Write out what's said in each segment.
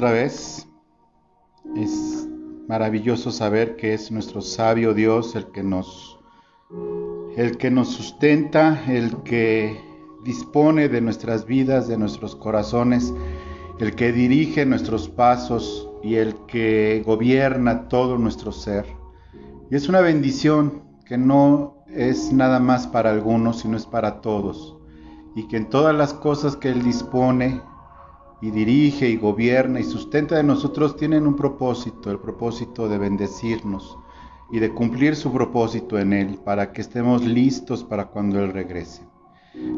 Otra vez es maravilloso saber que es nuestro sabio Dios el que nos sustenta, el que dispone de nuestras vidas, de nuestros corazones, el que dirige nuestros pasos y el que gobierna todo nuestro ser. Y es una bendición que no es nada más para algunos, sino es para todos. Y que en todas las cosas que Él dispone y dirige y gobierna y sustenta de nosotros tienen un propósito, el propósito de bendecirnos y de cumplir su propósito en Él para que estemos listos para cuando Él regrese.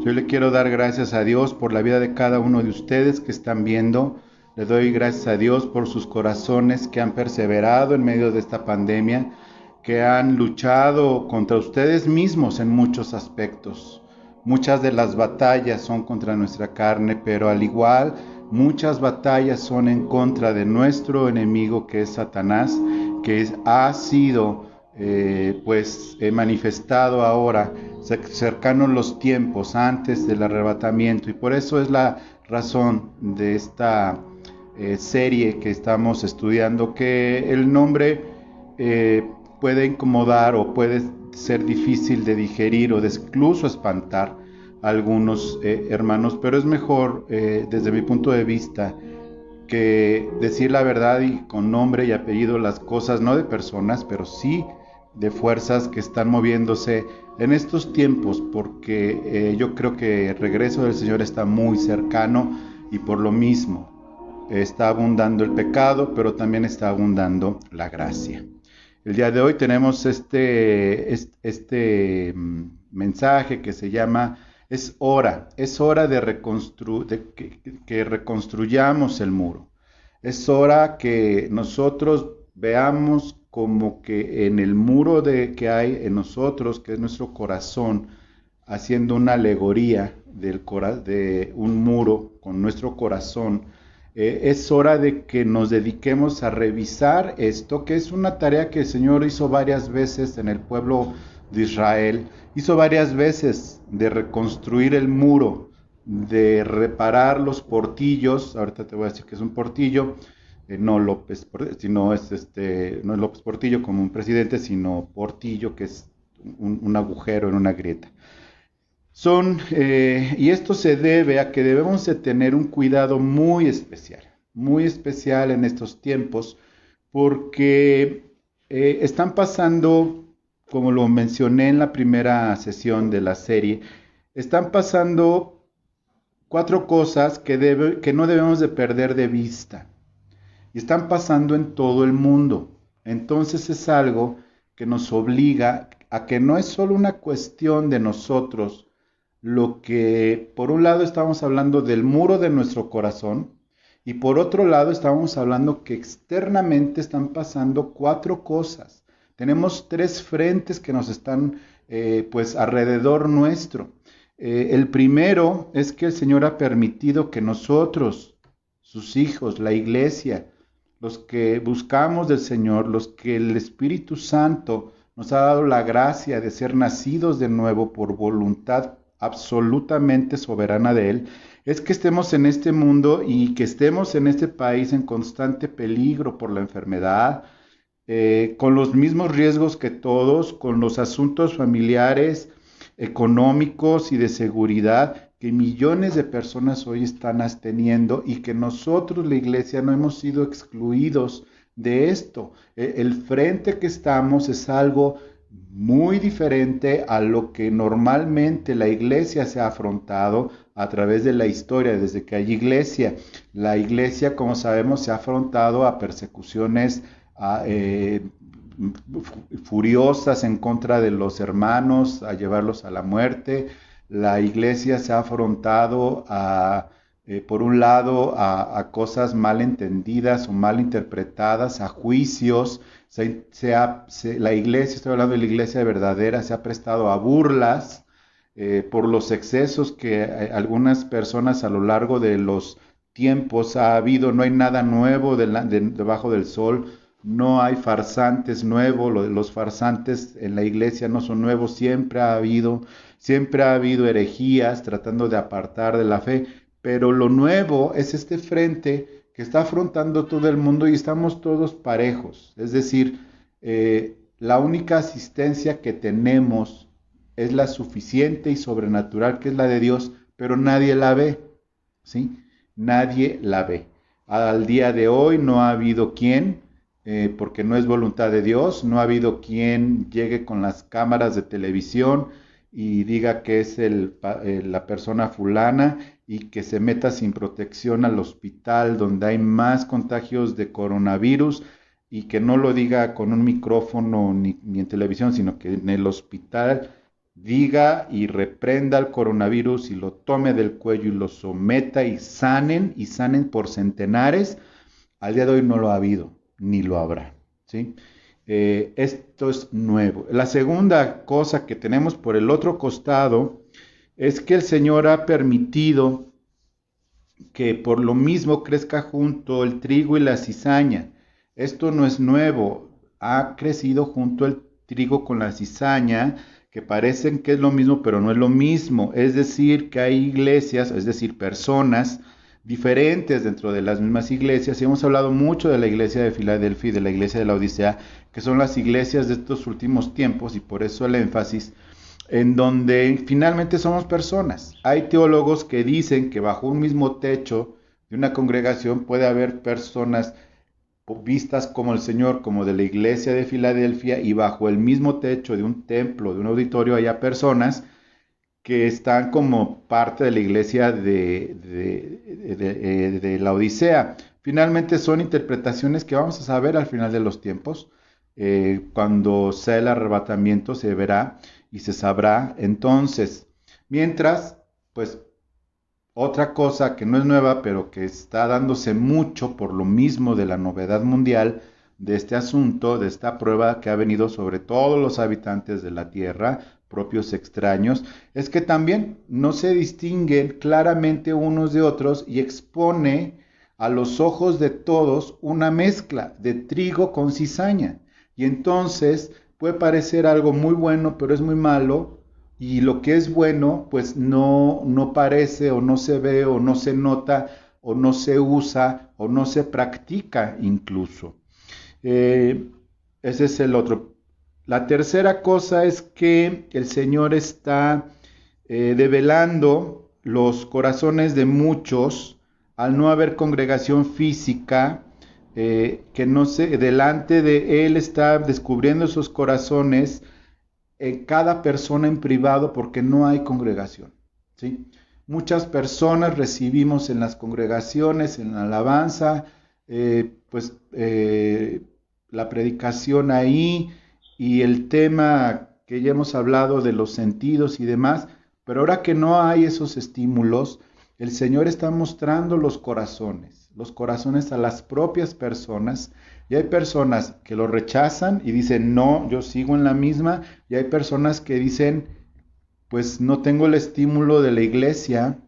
Yo le quiero dar gracias a Dios por la vida de cada uno de ustedes que están viendo. Le doy gracias a Dios por sus corazones que han perseverado en medio de esta pandemia, que han luchado contra ustedes mismos en muchos aspectos. Muchas de las batallas son contra nuestra carne, pero al igual muchas batallas son en contra de nuestro enemigo que es Satanás, que ha sido manifestado ahora, cercanos los tiempos antes del arrebatamiento, y por eso es la razón de esta serie que estamos estudiando, que el nombre puede incomodar o puede ser difícil de digerir o de incluso espantar a algunos hermanos, pero es mejor desde mi punto de vista que decir la verdad y con nombre y apellido las cosas, no de personas, pero sí de fuerzas que están moviéndose en estos tiempos, porque yo creo que el regreso del Señor está muy cercano y por lo mismo está abundando el pecado, pero también está abundando la gracia. El día de hoy tenemos este mensaje que se llama es hora de que reconstruyamos el muro. Es hora que nosotros veamos como que en el muro que hay en nosotros, que es nuestro corazón, haciendo una alegoría de un muro con nuestro corazón, es hora de que nos dediquemos a revisar esto, que es una tarea que el Señor hizo varias veces en el pueblo de Israel, hizo varias veces de reconstruir el muro, de reparar los portillos. Ahorita te voy a decir que es un portillo, no López, sino no es López Portillo como un presidente, sino portillo, que es un agujero en una grieta. Y esto se debe a que debemos de tener un cuidado muy especial en estos tiempos, porque están pasando, como lo mencioné en la primera sesión de la serie, están pasando cuatro cosas que no debemos de perder de vista, y están pasando en todo el mundo. Entonces es algo que nos obliga a que no es solo una cuestión de nosotros, lo que por un lado estamos hablando del muro de nuestro corazón y por otro lado estamos hablando que externamente están pasando cuatro cosas. Tenemos tres frentes que nos están alrededor nuestro. El primero es que el Señor ha permitido que nosotros, sus hijos, la iglesia, los que buscamos del Señor, los que el Espíritu Santo nos ha dado la gracia de ser nacidos de nuevo por voluntad absolutamente soberana de Él, es que estemos en este mundo y que estemos en este país en constante peligro por la enfermedad, con los mismos riesgos que todos, con los asuntos familiares, económicos y de seguridad que millones de personas hoy están teniendo, y que nosotros, la iglesia, no hemos sido excluidos de esto. El frente que estamos es algo muy diferente a lo que normalmente la iglesia se ha afrontado a través de la historia, desde que hay iglesia. La iglesia, como sabemos, se ha afrontado a persecuciones furiosas en contra de los hermanos, a llevarlos a la muerte. La iglesia se ha afrontado por un lado, a cosas mal entendidas o mal interpretadas, a juicios. La iglesia, estoy hablando de la iglesia verdadera, se ha prestado a burlas por los excesos que algunas personas a lo largo de los tiempos ha habido. No hay nada nuevo debajo del sol, no hay farsantes nuevos. Los farsantes en la iglesia no son nuevos, siempre ha habido herejías tratando de apartar de la fe. Pero lo nuevo es este frente que está afrontando todo el mundo y estamos todos parejos. Es decir, la única asistencia que tenemos es la suficiente y sobrenatural, que es la de Dios, pero nadie la ve, ¿sí? Nadie la ve. Al día de hoy no ha habido quien, porque no es voluntad de Dios, no ha habido quien llegue con las cámaras de televisión y diga que es la persona fulana y que se meta sin protección al hospital donde hay más contagios de coronavirus y que no lo diga con un micrófono ni en televisión, sino que en el hospital diga y reprenda al coronavirus y lo tome del cuello y lo someta y sanen por centenares. Al día de hoy no lo ha habido, ni lo habrá, ¿sí? Esto es nuevo. La segunda cosa que tenemos por el otro costado es que el Señor ha permitido que por lo mismo crezca junto el trigo y la cizaña. Esto no es nuevo, ha crecido junto el trigo con la cizaña, que parecen que es lo mismo, pero no es lo mismo. Es decir, que hay iglesias, es decir, personas diferentes dentro de las mismas iglesias, y hemos hablado mucho de la iglesia de Filadelfia y de la iglesia de la Odisea, que son las iglesias de estos últimos tiempos, y por eso el énfasis, en donde finalmente somos personas. Hay teólogos que dicen que bajo un mismo techo de una congregación puede haber personas vistas como el Señor, como de la iglesia de Filadelfia, y bajo el mismo techo de un templo, de un auditorio, haya personas que están como parte de la iglesia de la Odisea. Finalmente son interpretaciones que vamos a saber al final de los tiempos. Cuando sea el arrebatamiento se verá y se sabrá. Entonces, mientras, pues, otra cosa que no es nueva, pero que está dándose mucho por lo mismo de la novedad mundial de este asunto, de esta prueba que ha venido sobre todos los habitantes de la tierra, propios extraños, es que también no se distinguen claramente unos de otros y expone a los ojos de todos una mezcla de trigo con cizaña. Y entonces puede parecer algo muy bueno, pero es muy malo. Y lo que es bueno, pues no parece o no se ve o no se nota o no se usa o no se practica incluso. Ese es el otro. La tercera cosa es que el Señor está develando los corazones de muchos al no haber congregación física, que no sé, delante de Él está descubriendo esos corazones cada persona en privado porque no hay congregación, ¿sí? Muchas personas recibimos en las congregaciones, en la alabanza, la predicación ahí y el tema que ya hemos hablado de los sentidos y demás, pero ahora que no hay esos estímulos, el Señor está mostrando los corazones a las propias personas. Y hay personas que lo rechazan y dicen, no, yo sigo en la misma. Y hay personas que dicen, pues no tengo el estímulo de la iglesia,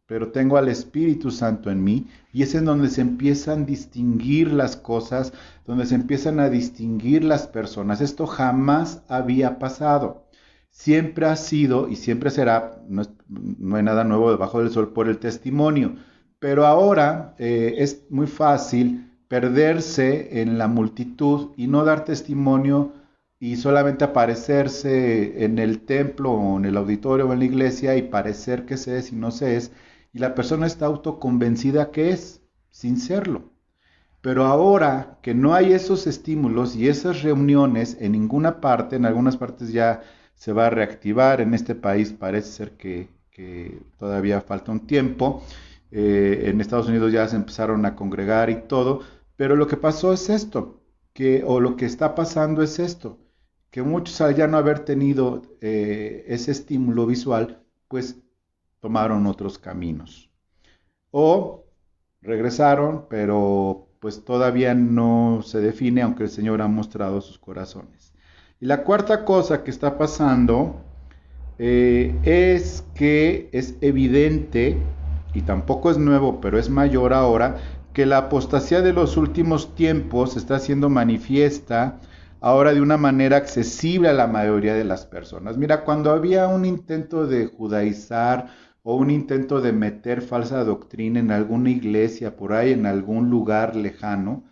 pero tengo al Espíritu Santo en mí. Y es en donde se empiezan a distinguir las cosas, donde se empiezan a distinguir las personas. Esto jamás había pasado. Siempre ha sido y siempre será, no hay nada nuevo debajo del sol, por el testimonio. Pero ahora es muy fácil perderse en la multitud y no dar testimonio y solamente aparecerse en el templo o en el auditorio o en la iglesia y parecer que se es y no se es, y la persona está autoconvencida que es, sin serlo. Pero ahora que no hay esos estímulos y esas reuniones en ninguna parte, en algunas partes ya se va a reactivar, en este país parece ser que todavía falta un tiempo, en Estados Unidos ya se empezaron a congregar y todo, pero lo que pasó es esto, o lo que está pasando es esto, que muchos al ya no haber tenido ese estímulo visual, pues tomaron otros caminos. O regresaron, pero pues todavía no se define, aunque el Señor ha mostrado sus corazones. Y la cuarta cosa que está pasando es que es evidente, y tampoco es nuevo, pero es mayor ahora, que la apostasía de los últimos tiempos está siendo manifiesta ahora de una manera accesible a la mayoría de las personas. Mira, cuando había un intento de judaizar o un intento de meter falsa doctrina en alguna iglesia por ahí, en algún lugar lejano,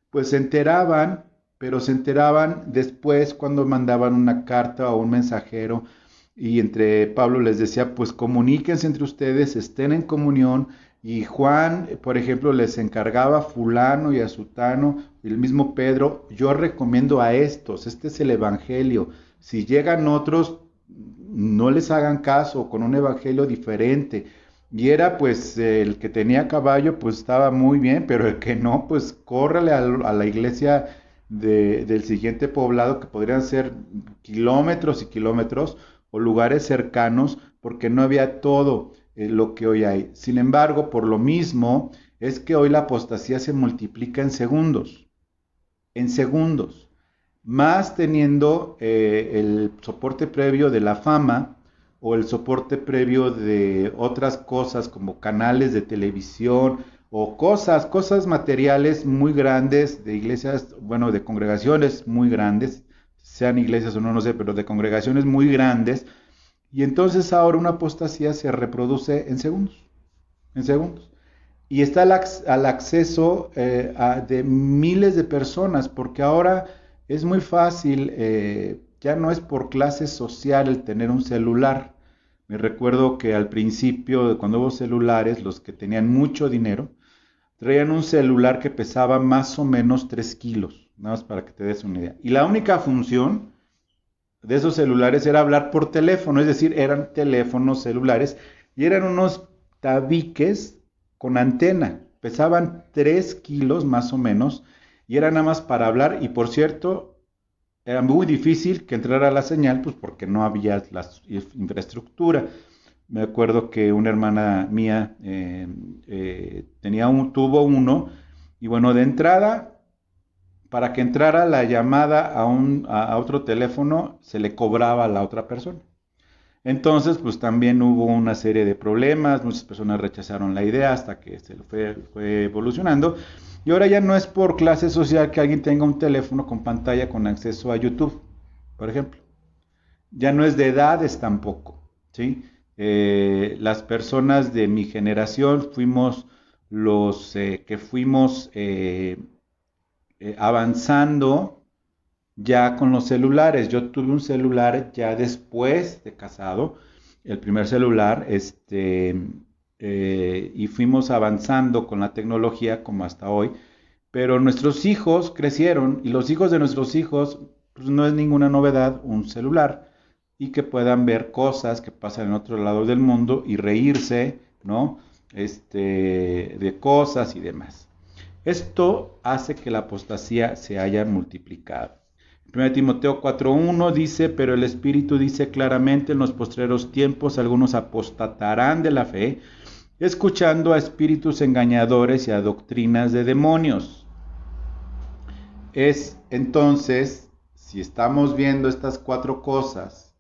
pues se enteraban, pero se enteraban después cuando mandaban una carta o un mensajero y entre Pablo les decía, pues comuníquense entre ustedes, estén en comunión. Y Juan, por ejemplo, les encargaba a fulano y a sutano, y el mismo Pedro, yo recomiendo a estos, este es el evangelio. Si llegan otros, no les hagan caso, con un evangelio diferente. Y era pues el que tenía caballo, pues estaba muy bien, pero el que no, pues córrele a la iglesia del siguiente poblado, que podrían ser kilómetros y kilómetros, o lugares cercanos, porque no había todo lo que hoy hay. Sin embargo, por lo mismo, es que hoy la apostasía se multiplica en segundos, más teniendo el soporte previo de la fama o el soporte previo de otras cosas como canales de televisión o cosas materiales muy grandes de iglesias, bueno, de congregaciones muy grandes, sean iglesias o no, no sé, pero de congregaciones muy grandes, y entonces ahora una apostasía se reproduce en segundos. Y está al acceso de miles de personas, porque ahora es muy fácil, ya no es por clase social el tener un celular. Me recuerdo que al principio, cuando hubo celulares, los que tenían mucho dinero, traían un celular que pesaba más o menos 3 kilos, nada más para que te des una idea. Y la única función de esos celulares era hablar por teléfono, es decir, eran teléfonos celulares y eran unos tabiques con antena, pesaban 3 kilos más o menos y era nada más para hablar y por cierto, era muy difícil que entrara la señal, pues porque no había la infraestructura. Me acuerdo que una hermana mía tuvo uno y bueno, de entrada para que entrara la llamada a otro teléfono, se le cobraba a la otra persona. Entonces, pues también hubo una serie de problemas, muchas personas rechazaron la idea hasta que fue evolucionando. Y ahora ya no es por clase social que alguien tenga un teléfono con pantalla con acceso a YouTube, por ejemplo. Ya no es de edades tampoco, ¿sí? Las personas de mi generación fuimos los que fuimos avanzando ya con los celulares. Yo tuve un celular ya después de casado, el primer celular, y fuimos avanzando con la tecnología como hasta hoy, pero nuestros hijos crecieron y los hijos de nuestros hijos, pues no es ninguna novedad un celular y que puedan ver cosas que pasan en otro lado del mundo y reírse, ¿no? De cosas y demás. Esto hace que la apostasía se haya multiplicado. 1 Timoteo 4:1 dice, pero el Espíritu dice claramente, en los postreros tiempos algunos apostatarán de la fe, escuchando a espíritus engañadores y a doctrinas de demonios. Es entonces, si estamos viendo estas 4 cosas,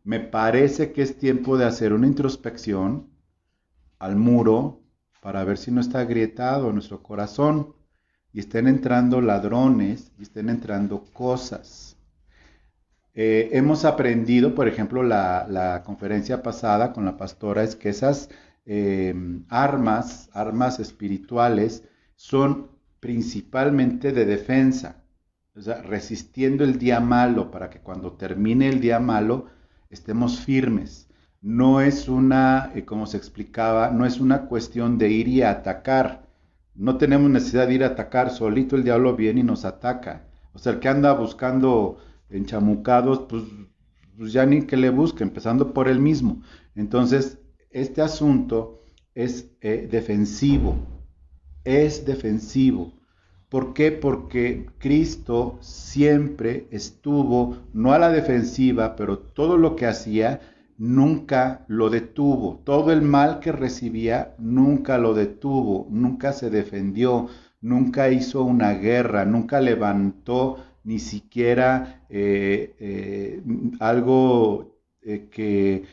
me parece que es tiempo de hacer una introspección al muro para ver si no está agrietado nuestro corazón y estén entrando ladrones y estén entrando cosas. Hemos aprendido, por ejemplo, la conferencia pasada con la pastora, es que esas armas espirituales, son principalmente de defensa, o sea, resistiendo el día malo para que cuando termine el día malo estemos firmes. No es como se explicaba, no es una cuestión de ir y atacar. No tenemos necesidad de ir a atacar, solito el diablo viene y nos ataca. O sea, el que anda buscando enchamucados, pues ya ni que le busque, empezando por él mismo. Entonces, este asunto es defensivo, es defensivo. ¿Por qué? Porque Cristo siempre estuvo, no a la defensiva, pero todo lo que hacía nunca lo detuvo. Todo el mal que recibía nunca lo detuvo, nunca se defendió, nunca hizo una guerra, nunca levantó ni siquiera algo que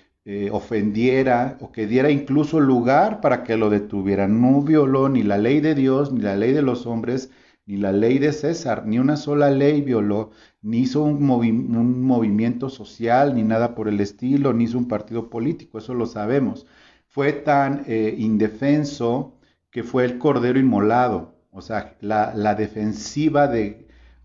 ofendiera o que diera incluso lugar para que lo detuvieran. No violó ni la ley de Dios, ni la ley de los hombres, ni la ley de César, ni una sola ley violó, ni hizo un movimiento social, ni nada por el estilo, ni hizo un partido político, eso lo sabemos. fue tan indefenso que fue el cordero inmolado. O sea, la defensiva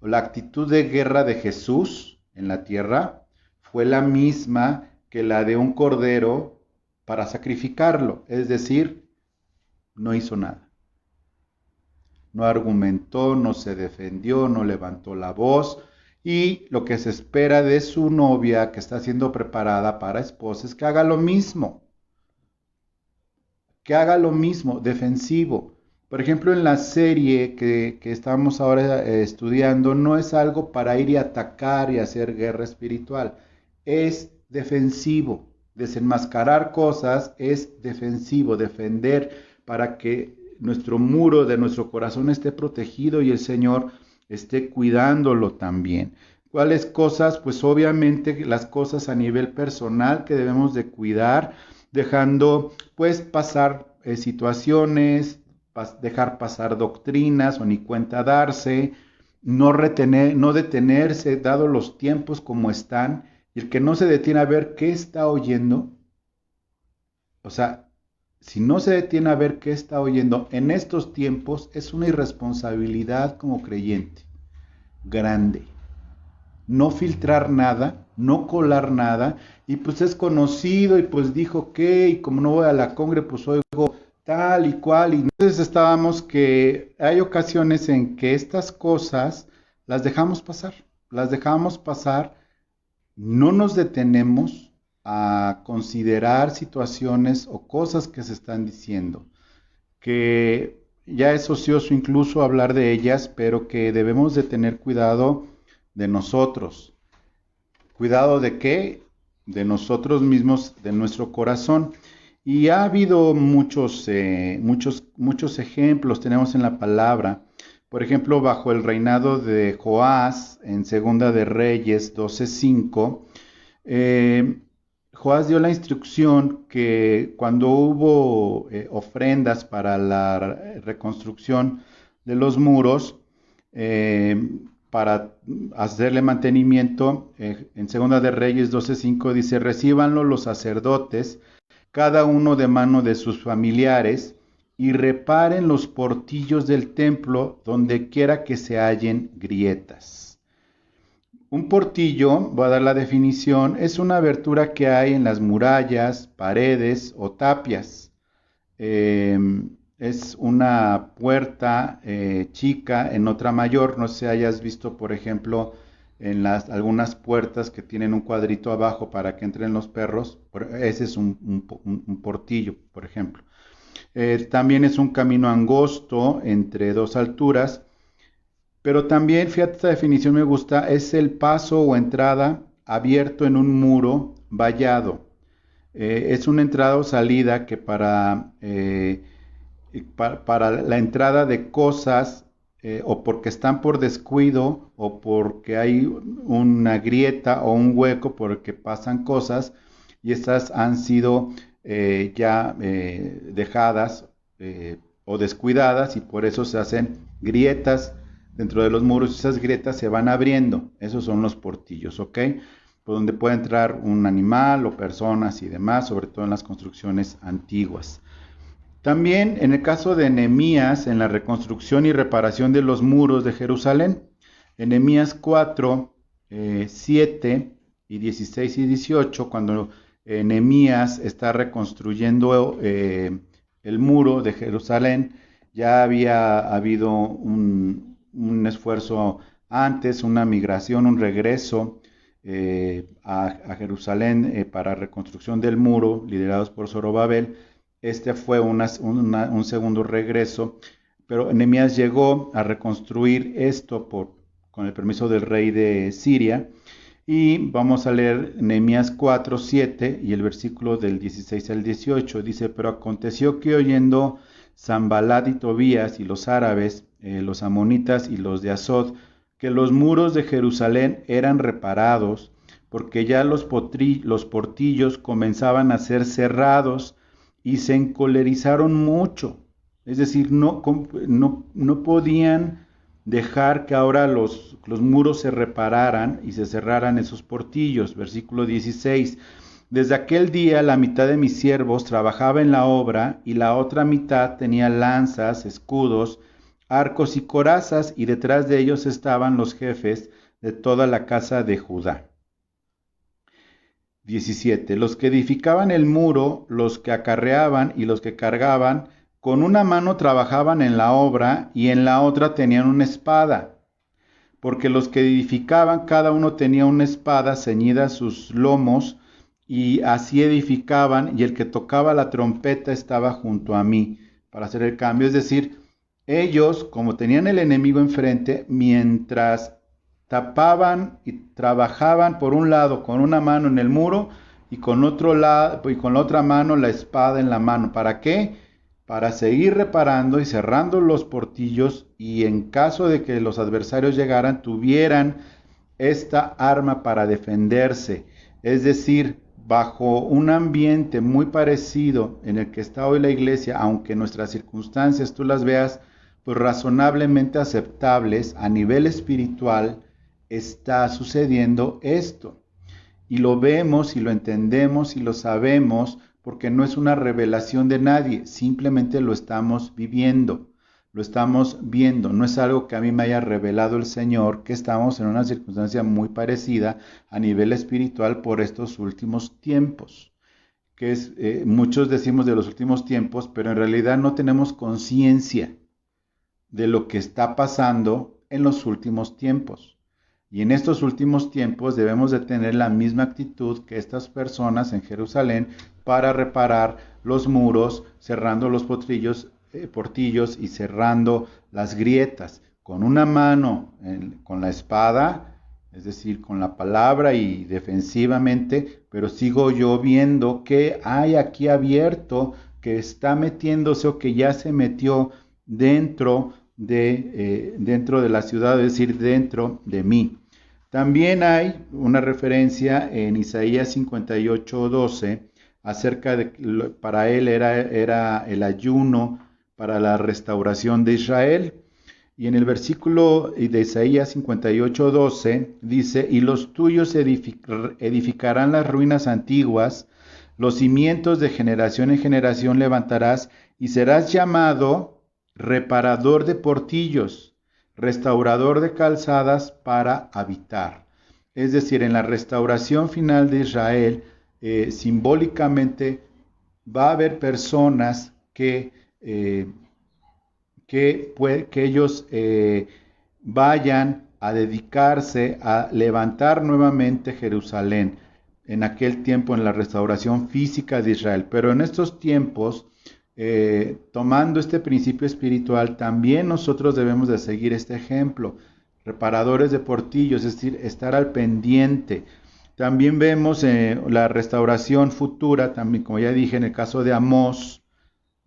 la actitud de guerra de Jesús en la tierra fue la misma que la de un cordero para sacrificarlo. Es decir, no hizo nada. No argumentó, no se defendió, no levantó la voz. Y lo que se espera de su novia, que está siendo preparada para esposa, es que haga lo mismo. Que haga lo mismo, defensivo. Por ejemplo, en la serie que estamos ahora estudiando, no es algo para ir y atacar y hacer guerra espiritual. Es defensivo. Desenmascarar cosas es defensivo, defender para que nuestro muro de nuestro corazón esté protegido y el Señor esté cuidándolo también. ¿Cuáles cosas? Pues obviamente las cosas a nivel personal que debemos de cuidar, dejando pues pasar situaciones, dejar pasar doctrinas o ni cuenta darse, no detenerse, dado los tiempos como están, y el que no se detiene a ver qué está oyendo, o sea, si no se detiene a ver qué está oyendo en estos tiempos, es una irresponsabilidad como creyente grande. No filtrar nada, no colar nada, y pues es conocido, y pues dijo que, y como no voy a la congre, pues oigo tal y cual, y entonces estábamos que hay ocasiones en que estas cosas las dejamos pasar, no nos detenemos a considerar situaciones o cosas que se están diciendo, que ya es ocioso incluso hablar de ellas, pero que debemos de tener cuidado de nosotros. ¿Cuidado de qué? De nosotros mismos, de nuestro corazón. Y ha habido muchos ejemplos, tenemos en la palabra. Por ejemplo, bajo el reinado de Joás, en Segunda de Reyes 12:5, Joás dio la instrucción que cuando hubo ofrendas para la reconstrucción de los muros, para hacerle mantenimiento, en Segunda de Reyes 12:5 dice, recíbanlo los sacerdotes, cada uno de mano de sus familiares, y reparen los portillos del templo donde quiera que se hallen grietas. Un portillo, voy a dar la definición, es una abertura que hay en las murallas, paredes o tapias. Es una puerta chica en otra mayor. No sé si hayas visto, por ejemplo, en algunas puertas que tienen un cuadrito abajo para que entren los perros. Ese es un portillo, por ejemplo. También es un camino angosto entre dos alturas. Pero también, fíjate, esta definición me gusta, es el paso o entrada abierto en un muro vallado. Es una entrada o salida que para la entrada de cosas, o porque están por descuido, o porque hay una grieta o un hueco porque pasan cosas, y estas han sido ya dejadas o descuidadas, y por eso se hacen grietas dentro de los muros. Esas grietas se van abriendo. Esos son los portillos, ¿ok? Por donde puede entrar un animal o personas y demás, sobre todo en las construcciones antiguas. También en el caso de Nehemías, en la reconstrucción y reparación de los muros de Jerusalén, en Nehemías 4, 7 y 16 y 18, cuando Nehemías está reconstruyendo el muro de Jerusalén, ya había habido un esfuerzo antes, una migración, un regreso a Jerusalén para reconstrucción del muro, liderados por Zorobabel. Este fue un segundo regreso, pero Nehemías llegó a reconstruir esto con el permiso del rey de Siria. Y vamos a leer Nehemías 4, 7 y el versículo del 16 al 18. Dice, pero aconteció que oyendo Sanballat y Tobías y los árabes, los amonitas y los de Asod, que los muros de Jerusalén eran reparados, porque ya los portillos comenzaban a ser cerrados, y se encolerizaron mucho. Es decir, no podían dejar que ahora los muros se repararan y se cerraran esos portillos. Versículo 16. Desde aquel día la mitad de mis siervos trabajaba en la obra y la otra mitad tenía lanzas, escudos, arcos y corazas, y detrás de ellos estaban los jefes de toda la casa de Judá. 17. Los que edificaban el muro, los que acarreaban y los que cargaban, con una mano trabajaban en la obra y en la otra tenían una espada. Porque los que edificaban, cada uno tenía una espada ceñida a sus lomos, y así edificaban, y el que tocaba la trompeta estaba junto a mí para hacer el cambio. Es decir, ellos, como tenían el enemigo enfrente, mientras tapaban y trabajaban por un lado con una mano en el muro y con otro lado y con la otra mano la espada en la mano. ¿Para qué? Para seguir reparando y cerrando los portillos, y en caso de que los adversarios llegaran, tuvieran esta arma para defenderse. Es decir, bajo un ambiente muy parecido en el que está hoy la iglesia, aunque nuestras circunstancias tú las veas pues razonablemente aceptables a nivel espiritual, está sucediendo esto. Y lo vemos y lo entendemos y lo sabemos porque no es una revelación de nadie, simplemente lo estamos viviendo. Lo estamos viendo, no es algo que a mí me haya revelado el Señor, que estamos en una circunstancia muy parecida a nivel espiritual por estos últimos tiempos, que es, muchos decimos de los últimos tiempos, pero en realidad no tenemos conciencia de lo que está pasando en los últimos tiempos. Y en estos últimos tiempos debemos de tener la misma actitud que estas personas en Jerusalén para reparar los muros, cerrando los portillos y cerrando las grietas. Con una mano con la espada, es decir, con la palabra y defensivamente, pero sigo yo viendo que hay aquí abierto, que está metiéndose o que ya se metió dentro de la ciudad, es decir, dentro de mí. También hay una referencia en Isaías 58:12 acerca de que para él era el ayuno para la restauración de Israel. Y en el versículo de Isaías 58:12 dice: y los tuyos edificarán las ruinas antiguas, los cimientos de generación en generación levantarás, y serás llamado reparador de portillos, restaurador de calzadas para habitar. Es decir, en la restauración final de Israel, simbólicamente va a haber personas que ellos vayan a dedicarse a levantar nuevamente Jerusalén, en aquel tiempo en la restauración física de Israel. Pero en estos tiempos, tomando este principio espiritual, también nosotros debemos de seguir este ejemplo, reparadores de portillos, es decir, estar al pendiente. También vemos la restauración futura, también como ya dije en el caso de Amós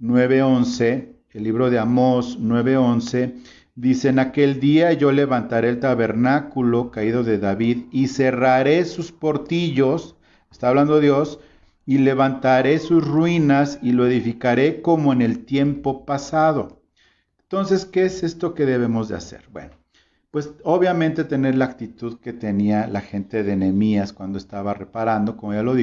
9:11, el libro de Amós 9:11, dice: en aquel día yo levantaré el tabernáculo caído de David y cerraré sus portillos, está hablando Dios, y levantaré sus ruinas y lo edificaré como en el tiempo pasado. Entonces, ¿qué es esto que debemos de hacer? Bueno, pues obviamente tener la actitud que tenía la gente de Nehemías cuando estaba reparando, como ya lo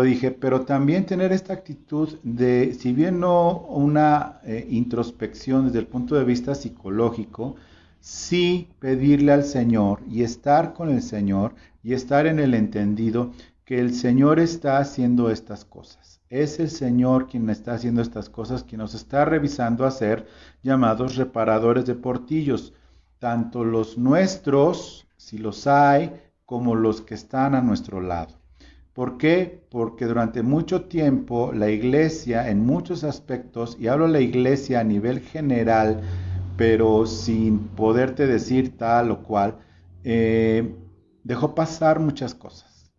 dije, pero también tener esta actitud de, si bien no una introspección desde el punto de vista psicológico, sí pedirle al Señor y estar con el Señor y estar en el entendido que el Señor está haciendo estas cosas. Es el Señor quien está haciendo estas cosas, quien nos está revisando a ser llamados reparadores de portillos, tanto los nuestros, si los hay, como los que están a nuestro lado. ¿Por qué? Porque durante mucho tiempo la iglesia, en muchos aspectos, y hablo de la iglesia a nivel general, pero sin poderte decir tal o cual, dejó pasar muchas cosas.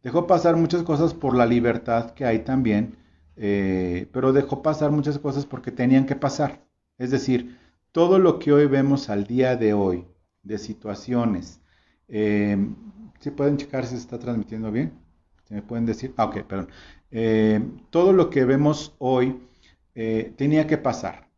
Dejó pasar muchas cosas por la libertad que hay también, pero dejó pasar muchas cosas porque tenían que pasar. Es decir, todo lo que hoy vemos al día de hoy, de situaciones, ¿sí pueden checar si se está transmitiendo bien? ¿Se me pueden decir? Ok, perdón. Todo lo que vemos hoy tenía que pasar,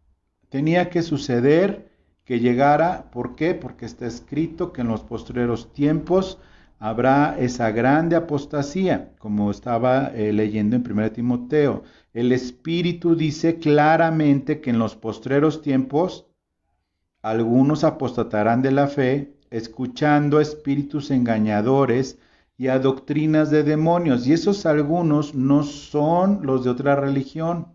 tenía que suceder, que llegara. ¿Por qué? Porque está escrito que en los postreros tiempos habrá esa grande apostasía, como estaba leyendo en 1 Timoteo. El Espíritu dice claramente que en los postreros tiempos algunos apostatarán de la fe, escuchando a espíritus engañadores y a doctrinas de demonios. Y esos algunos no son los de otra religión,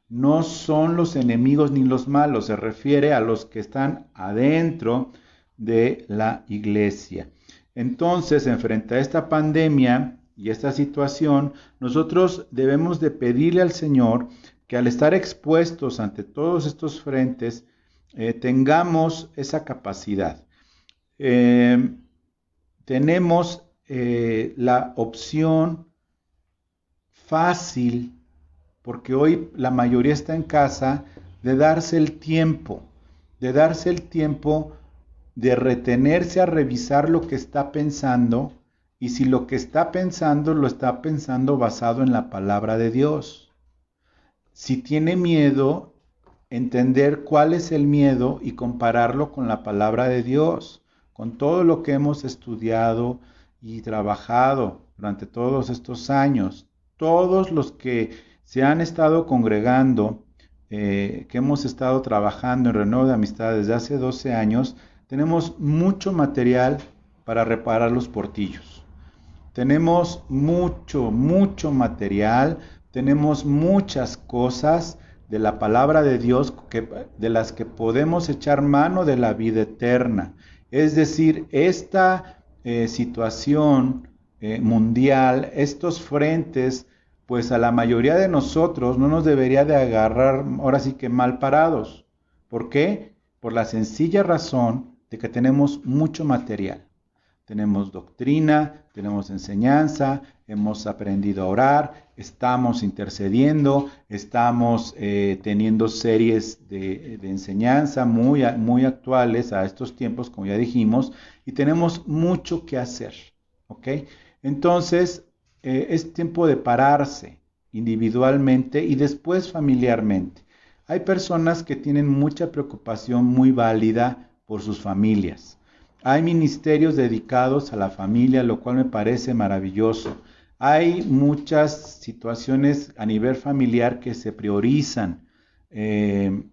no son los enemigos ni los malos, se refiere a los que están adentro de la iglesia. Entonces, frente a esta pandemia y esta situación, nosotros debemos de pedirle al Señor que al estar expuestos ante todos estos frentes, tengamos esa capacidad. Tenemos la opción fácil, porque hoy la mayoría está en casa, de darse el tiempo, de retenerse a revisar lo que está pensando, y si lo que está pensando lo está pensando basado en la palabra de Dios. Si tiene miedo, entender cuál es el miedo y compararlo con la palabra de Dios, con todo lo que hemos estudiado y trabajado durante todos estos años. Todos los que se han estado congregando, que hemos estado trabajando en Renuevo de Amistad desde hace 12 años, tenemos mucho material para reparar los portillos. Tenemos mucho material, tenemos muchas cosas de la palabra de Dios de las que podemos echar mano de la vida eterna. Es decir, esta situación mundial, estos frentes, pues a la mayoría de nosotros no nos debería de agarrar ahora sí que mal parados. ¿Por qué? Por la sencilla razón de que tenemos mucho material. Tenemos doctrina, tenemos enseñanza, hemos aprendido a orar, estamos intercediendo, estamos teniendo series de enseñanza muy actuales a estos tiempos, como ya dijimos, y tenemos mucho que hacer, ¿ok? Entonces, es tiempo de pararse individualmente y después familiarmente. Hay personas que tienen mucha preocupación muy válida por sus familias. Hay ministerios dedicados a la familia, lo cual me parece maravilloso. Hay muchas situaciones a nivel familiar que se priorizan en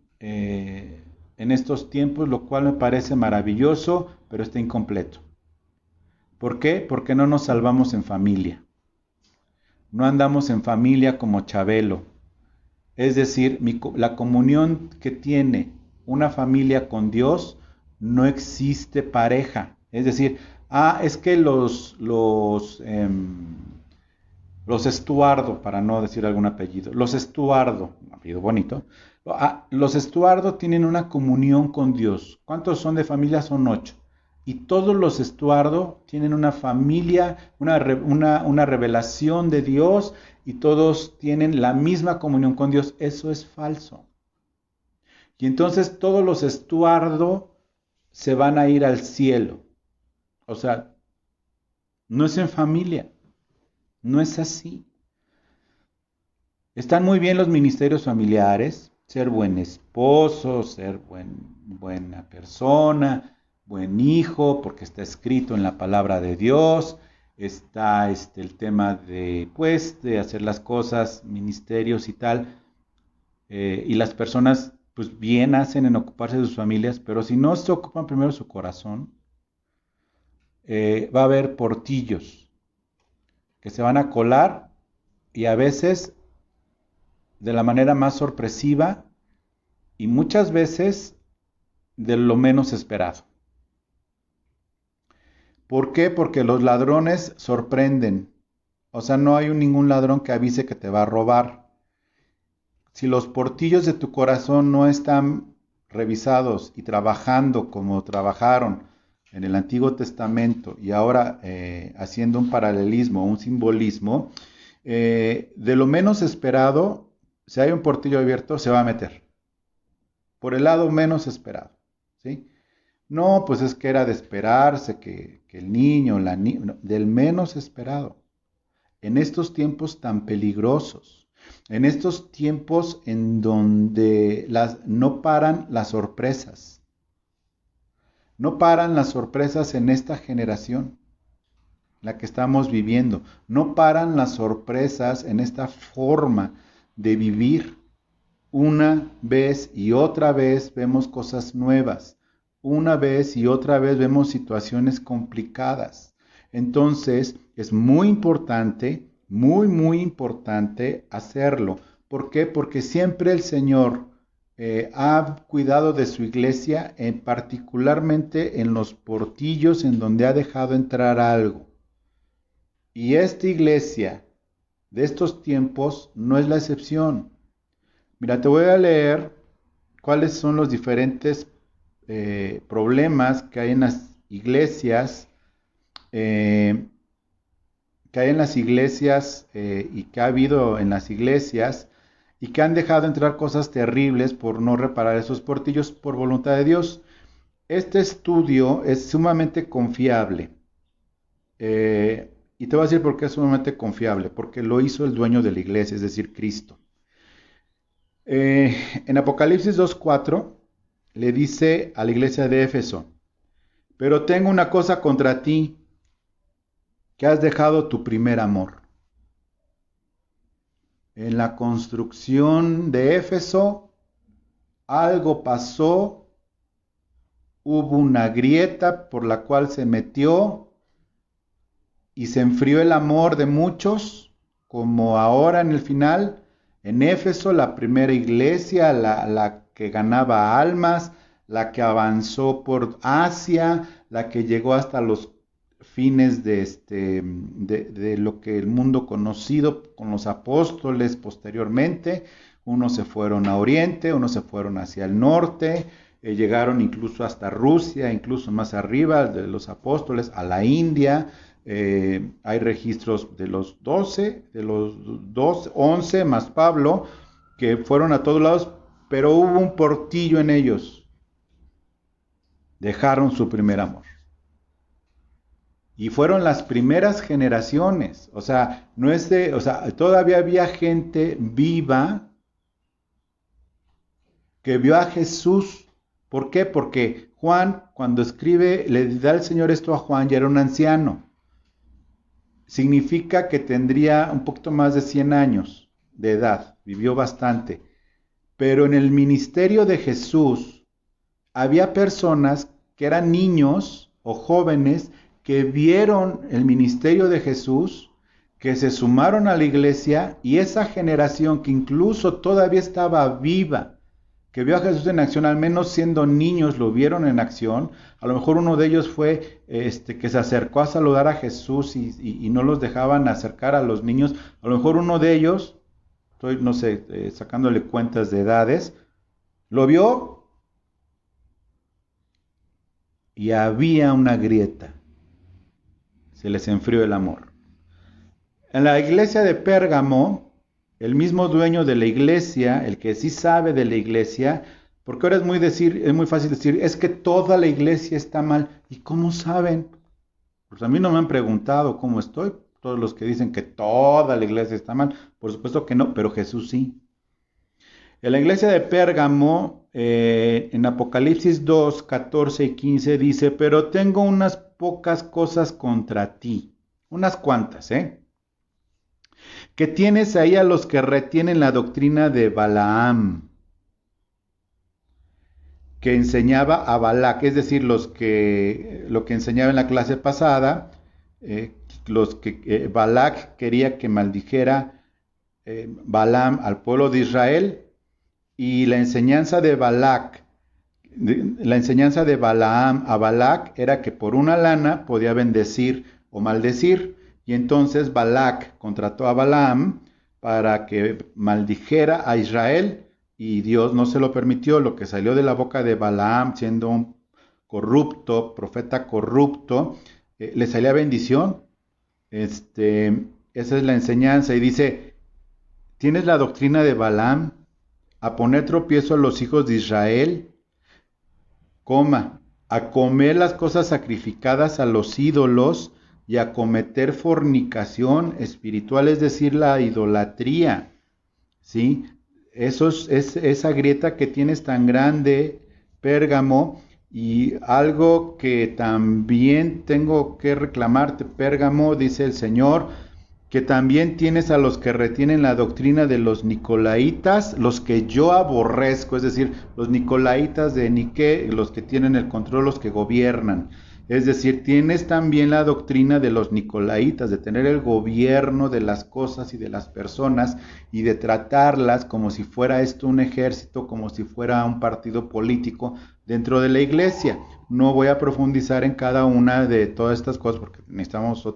estos tiempos, lo cual me parece maravilloso, pero está incompleto. ¿Por qué? Porque no nos salvamos en familia. No andamos en familia como Chabelo. Es decir, la comunión que tiene una familia con Dios, no existe pareja. Es decir, es que los Estuardo, para no decir algún apellido, los Estuardo, un apellido bonito, los Estuardo tienen una comunión con Dios. ¿Cuántos son de familia? Son 8. Y todos los Estuardo tienen una familia, una revelación de Dios, y todos tienen la misma comunión con Dios. Eso es falso. Y entonces todos los Estuardo se van a ir al cielo. O sea, no es en familia. No es así. Están muy bien los ministerios familiares, ser buen esposo, ser buena persona, buen hijo, porque está escrito en la palabra de Dios. Está el tema de hacer las cosas, ministerios y tal. Y las personas pues bien hacen en ocuparse de sus familias, pero si no se ocupan primero su corazón, va a haber portillos que se van a colar, y a veces de la manera más sorpresiva y muchas veces de lo menos esperado. ¿Por qué? Porque los ladrones sorprenden. O sea, no hay ningún ladrón que avise que te va a robar. Si los portillos de tu corazón no están revisados y trabajando como trabajaron en el Antiguo Testamento, y ahora haciendo un paralelismo, un simbolismo, de lo menos esperado, si hay un portillo abierto, se va a meter. Por el lado menos esperado, ¿sí? No, pues es que era de esperarse que el niño, del menos esperado. En estos tiempos tan peligrosos, en estos tiempos en donde no paran las sorpresas. No paran las sorpresas en esta generación. la que estamos viviendo. No paran las sorpresas en esta forma de vivir. Una vez y otra vez vemos cosas nuevas. Una vez y otra vez vemos situaciones complicadas. Entonces, es muy importante, muy importante hacerlo. ¿Por qué? Porque siempre el Señor ha cuidado de su iglesia, particularmente en los portillos en donde ha dejado entrar algo. Y esta iglesia de estos tiempos no es la excepción. Mira, te voy a leer cuáles son los diferentes problemas que hay en las iglesias, y que ha habido en las iglesias y que han dejado entrar cosas terribles por no reparar esos portillos por voluntad de Dios. Este estudio es sumamente confiable. Y te voy a decir por qué es sumamente confiable, porque lo hizo el dueño de la iglesia, es decir, Cristo. En Apocalipsis 2:4 le dice a la iglesia de Éfeso: pero tengo una cosa contra ti, que has dejado tu primer amor. En la construcción de Éfeso algo pasó, hubo una grieta por la cual se metió y se enfrió el amor de muchos, como ahora en el final. En Éfeso, la primera iglesia, la que ganaba almas, la que avanzó por Asia, la que llegó hasta los fines de lo que el mundo conocido con los apóstoles posteriormente. Unos se fueron a Oriente, unos se fueron hacia el norte, llegaron incluso hasta Rusia, incluso más arriba de los apóstoles, a la India. Hay registros de los 11 más Pablo, que fueron a todos lados, pero hubo un portillo en ellos. Dejaron su primer amor. Y fueron las primeras generaciones. O sea, todavía había gente viva que vio a Jesús. ¿Por qué? Porque Juan, cuando escribe, le da el Señor esto a Juan, ya era un anciano. Significa que tendría un poquito más de 100 años de edad, vivió bastante. Pero en el ministerio de Jesús había personas que eran niños o jóvenes que vieron el ministerio de Jesús, que se sumaron a la iglesia, y esa generación que incluso todavía estaba viva, que vio a Jesús en acción, al menos siendo niños lo vieron en acción. A lo mejor uno de ellos fue que se acercó a saludar a Jesús y no los dejaban acercar a los niños. A lo mejor uno de ellos, estoy, no sé, sacándole cuentas de edades, lo vio y había una grieta. Se les enfrió el amor. En la iglesia de Pérgamo, el mismo dueño de la iglesia, el que sí sabe de la iglesia, porque ahora es muy fácil decir, es que toda la iglesia está mal. ¿Y cómo saben? Pues a mí no me han preguntado cómo estoy. Todos los que dicen que toda la iglesia está mal, por supuesto que no, pero Jesús sí. En la iglesia de Pérgamo, en Apocalipsis 2, 14 y 15 dice, pero tengo unas pocas cosas contra ti, unas cuantas, que tienes ahí a los que retienen la doctrina de Balaam, que enseñaba a Balac, es decir, lo que enseñaba en la clase pasada, Balac quería que maldijera Balaam al pueblo de Israel, y la enseñanza de Balaam a Balac era que por una lana podía bendecir o maldecir. Y entonces Balac contrató a Balaam para que maldijera a Israel, y Dios no se lo permitió. Lo que salió de la boca de Balaam, siendo un corrupto, profeta corrupto, le salía bendición. Esa es la enseñanza. Y dice, tienes la doctrina de Balaam, a poner tropiezo a los hijos de Israel, a comer las cosas sacrificadas a los ídolos y a cometer fornicación espiritual, es decir, la idolatría, ¿sí? Esa grieta que tienes tan grande, Pérgamo, Y algo que también tengo que reclamarte, Pérgamo, dice el Señor, que también tienes a los que retienen la doctrina de los nicolaitas, los que yo aborrezco, es decir, los nicolaitas de Niké, los que tienen el control, los que gobiernan. Es decir, tienes también la doctrina de los nicolaitas, de tener el gobierno de las cosas y de las personas y de tratarlas como si fuera esto un ejército, como si fuera un partido político dentro de la iglesia. No voy a profundizar en cada una de todas estas cosas porque necesitamos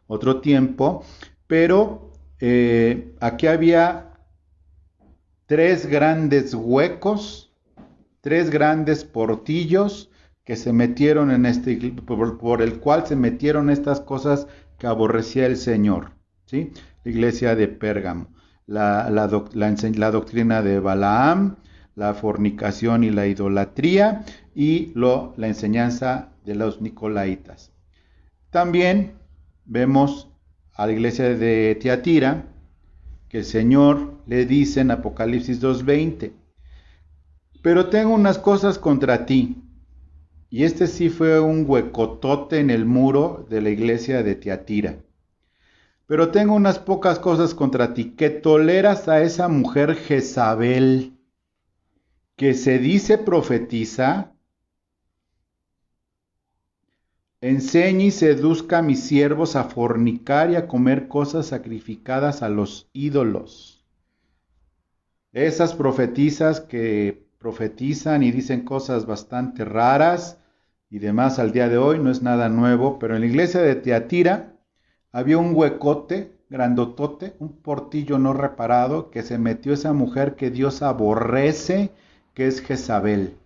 otro tiempo, pero aquí había tres grandes huecos, tres grandes portillos que se metieron en por el cual se metieron estas cosas que aborrecía el Señor, ¿sí? La iglesia de Pérgamo, la doctrina de Balaam, la fornicación y la idolatría y la enseñanza de los nicolaitas. También vemos a la iglesia de Tiatira que el Señor le dice en Apocalipsis 2:20, pero tengo unas cosas contra ti. Y este sí fue un huecotote en el muro de la iglesia de Tiatira. Pero tengo unas pocas cosas contra ti, que toleras a esa mujer Jezabel, que se dice profetiza, enseña y seduzca a mis siervos a fornicar y a comer cosas sacrificadas a los ídolos. Esas profetizas que profetizan y dicen cosas bastante raras y demás al día de hoy, no es nada nuevo, pero en la iglesia de Tiatira había un huecote grandotote, un portillo no reparado, que se metió esa mujer que Dios aborrece, que es Jezabel,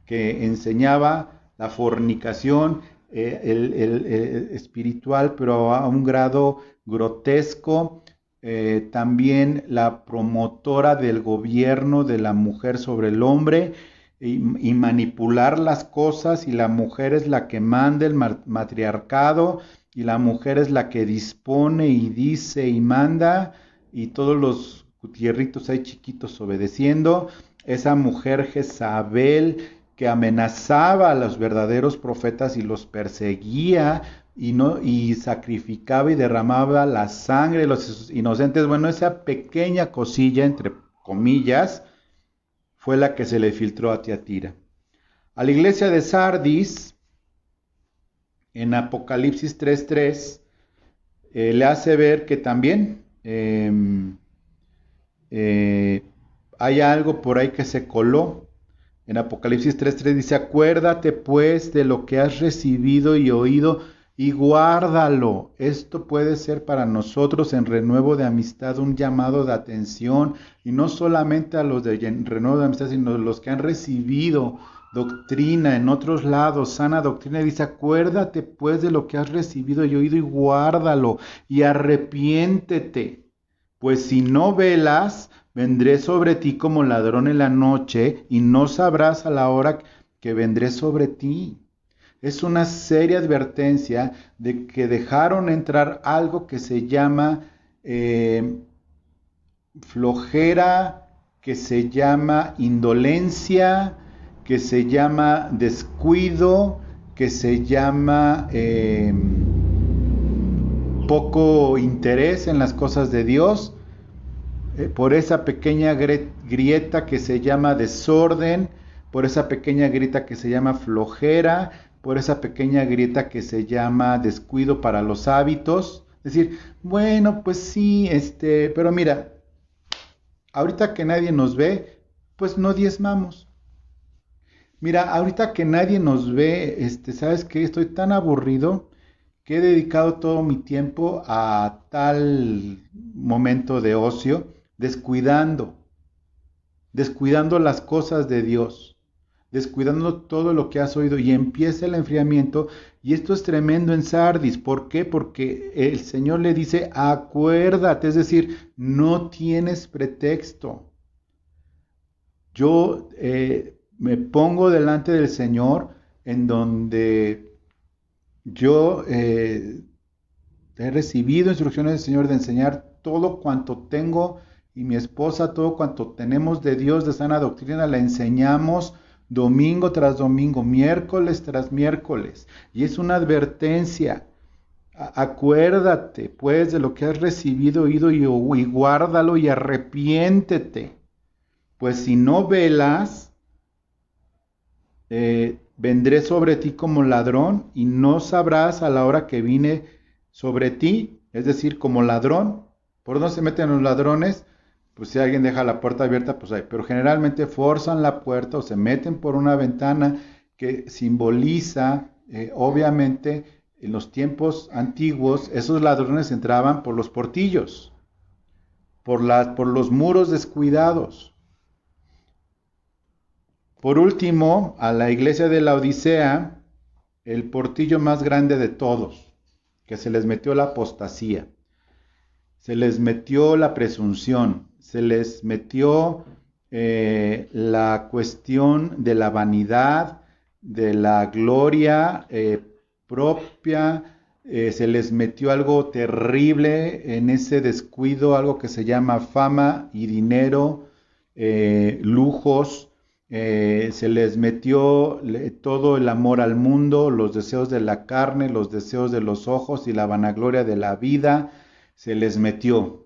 que enseñaba la fornicación espiritual, pero a un grado grotesco. También la promotora del gobierno de la mujer sobre el hombre y manipular las cosas, y la mujer es la que manda, el matriarcado, y la mujer es la que dispone y dice y manda, y todos los gutierritos ahí chiquitos obedeciendo. Esa mujer Jezabel que amenazaba a los verdaderos profetas y los perseguía y sacrificaba y derramaba la sangre de los inocentes. Bueno, esa pequeña cosilla, entre comillas, fue la que se le filtró a Tiatira. A la iglesia de Sardis, en Apocalipsis 3:3, le hace ver que también hay algo por ahí que se coló. En Apocalipsis 3:3 dice, acuérdate pues de lo que has recibido y oído y guárdalo. Esto puede ser para nosotros en renuevo de amistad un llamado de atención, y no solamente a los de renuevo de amistad, sino a los que han recibido doctrina en otros lados, sana doctrina. Dice, acuérdate pues de lo que has recibido y oído y guárdalo y arrepiéntete, pues si no velas, vendré sobre ti como ladrón en la noche y no sabrás a la hora que vendré sobre ti. Es una seria advertencia de que dejaron entrar algo que se llama flojera, que se llama indolencia, que se llama descuido, que se llama poco interés en las cosas de Dios, por esa pequeña grieta que se llama desorden, por esa pequeña grieta que se llama flojera, por esa pequeña grieta que se llama descuido para los hábitos. Es decir, bueno, pues sí, pero mira, ahorita que nadie nos ve, pues no diezmamos. Mira, ahorita que nadie nos ve, ¿sabes qué? Estoy tan aburrido que he dedicado todo mi tiempo a tal momento de ocio, descuidando las cosas de Dios, descuidando todo lo que has oído, y empieza el enfriamiento. Y esto es tremendo en Sardis. ¿Por qué? Porque el Señor le dice, acuérdate, es decir, no tienes pretexto. Yo me pongo delante del Señor, en donde yo he recibido instrucciones del Señor de enseñar todo cuanto tengo, y mi esposa todo cuanto tenemos de Dios, de sana doctrina, la enseñamos domingo tras domingo, miércoles tras miércoles. Y es una advertencia. Acuérdate, pues, de lo que has recibido, oído y guárdalo y arrepiéntete. Pues si no velas, vendré sobre ti como ladrón y no sabrás a la hora que vine sobre ti, es decir, como ladrón. ¿Por dónde se meten los ladrones? Pues si alguien deja la puerta abierta, pues hay, pero generalmente forzan la puerta o se meten por una ventana que simboliza, obviamente, en los tiempos antiguos, esos ladrones entraban por los portillos, por los muros descuidados. Por último, a la iglesia de la Odisea, el portillo más grande de todos, que se les metió la apostasía, se les metió la presunción, se les metió la cuestión de la vanidad, de la gloria propia, se les metió algo terrible en ese descuido, algo que se llama fama y dinero, lujos, se les metió todo el amor al mundo, los deseos de la carne, los deseos de los ojos y la vanagloria de la vida, se les metió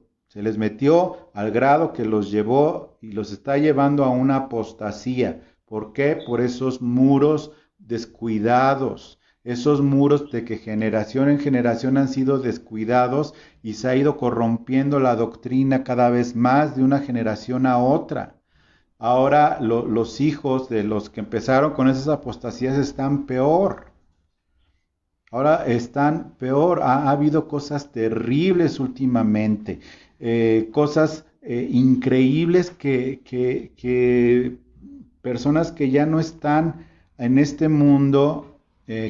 al grado que los llevó y los está llevando a una apostasía. ¿Por qué? Por esos muros descuidados, esos muros de que generación en generación han sido descuidados y se ha ido corrompiendo la doctrina cada vez más de una generación a otra. Ahora los hijos de los que empezaron con esas apostasías están peor. Ahora están peor. Ha habido cosas terribles últimamente. Cosas increíbles que personas que ya no están en este mundo,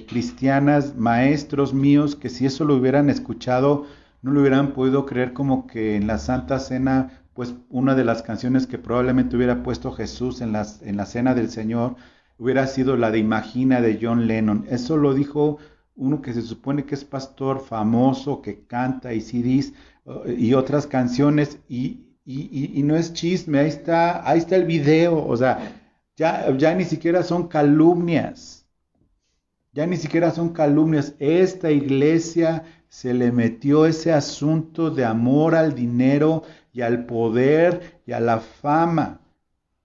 cristianas, maestros míos, que si eso lo hubieran escuchado, no lo hubieran podido creer, como que en la Santa Cena, pues una de las canciones que probablemente hubiera puesto Jesús en la Cena del Señor hubiera sido la de Imagina de John Lennon. Eso lo dijo uno que se supone que es pastor famoso, que canta y CDs y otras canciones, y no es chisme, ahí está el video. O sea, ya ni siquiera son calumnias, ya ni siquiera son calumnias. Esta iglesia se le metió ese asunto de amor al dinero y al poder y a la fama.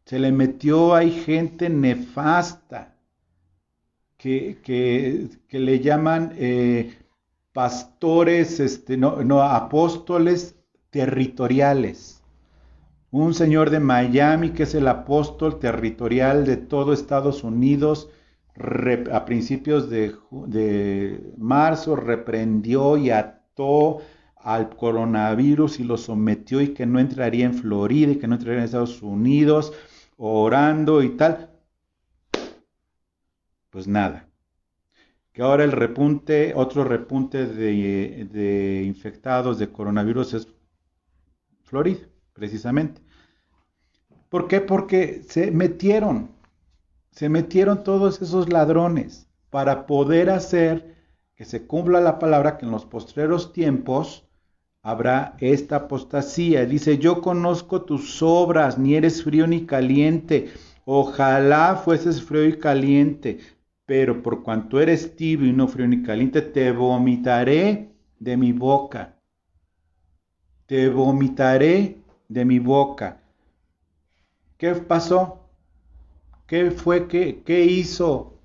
Se le metió, hay gente nefasta que le llaman pastores, apóstoles territoriales. Un señor de Miami que es el apóstol territorial de todo Estados Unidos, a principios de marzo reprendió y ató al coronavirus y lo sometió, y que no entraría en Florida y que no entraría en Estados Unidos, orando y tal. Pues nada. Que ahora otro repunte de infectados de coronavirus es Florida, precisamente. ¿Por qué? Porque se metieron todos esos ladrones para poder hacer que se cumpla la palabra, que en los postreros tiempos habrá esta apostasía. Dice: yo conozco tus obras, ni eres frío ni caliente. Ojalá fueses frío y caliente, pero por cuanto eres tibio y no frío ni caliente, te vomitaré de mi boca. Te vomitaré de mi boca. ¿Qué pasó? ¿Qué hizo